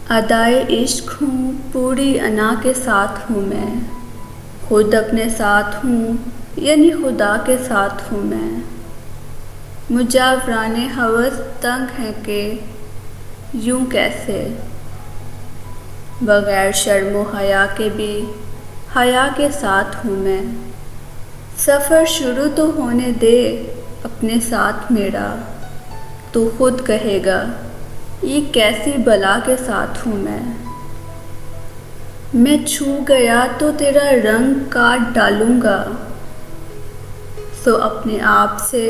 अदाए इश्क हूँ, पूरी अना के साथ हूँ मैं। खुद अपने साथ हूँ यानी खुदा के साथ हूँ मैं। मुजावराने हवस तंग हैं कि यूं कैसे, बग़ैर शर्मो हया के भी हया के साथ हूँ मैं। सफ़र शुरू तो होने दे अपने साथ मेरा, तू खुद कहेगा ये कैसी बला के साथ हूँ मैं छू गया तो तेरा रंग काट डालूँगा, सो अपने आप से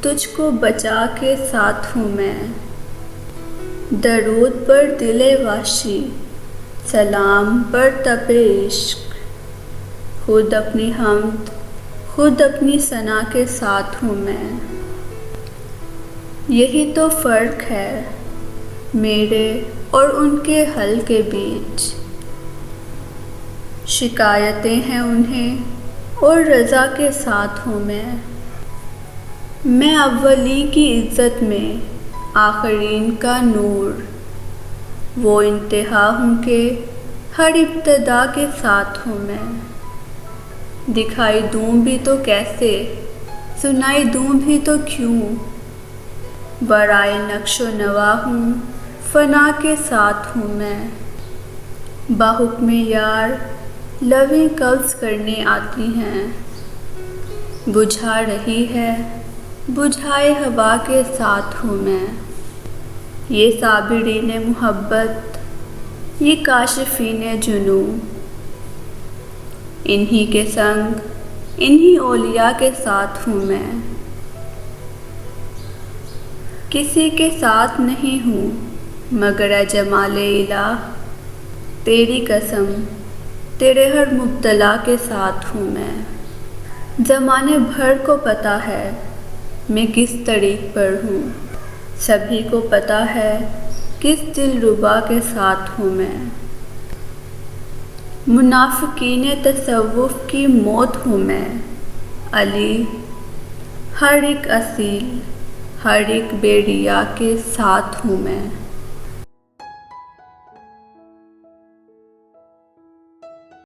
तुझको बचा के साथ हूँ मैं। दरूद पर दिले वाशी, सलाम पर तपे इश्क, खुद अपनी हमद खुद अपनी सना के साथ हूँ मैं। यही तो फ़र्क है मेरे और उनके हल के बीच। शिकायतें हैं उन्हें और रज़ा के साथ हूँ मैं अव्वली की इज़्ज़त में आखरीन का नूर, वो इंतहा हूँ कि हर इब्तदा के साथ हूँ मैं। दिखाई दूँ भी तो कैसे, सुनाई दूँ भी तो क्यों, बराए नक्शो नवा हूँ, फ़ना के साथ हूँ मैं। बाहुक्म यार लवें कब्ज़ करने आती हैं, बुझा रही है बुझाए हवा के साथ हूँ मैं। ये साबिरीन मुहब्बत, ये काशिफ़ीन जुनू, इन्हीं के संग इन्हीं औलिया के साथ हूँ मैं। किसी के साथ नहीं हूँ मगर ए जमाले इलाह, तेरी कसम तेरे हर मुब्तला के साथ हूँ मैं। ज़माने भर को पता है मैं किस तरीक़ पर हूँ, सभी को पता है किस दिलरुबा के साथ हूँ मैं। मुनाफ़िकीन तसव्वुफ़ की मौत हूँ मैं अली, हर एक असील हर एक बेरिया के साथ हूँ मैं।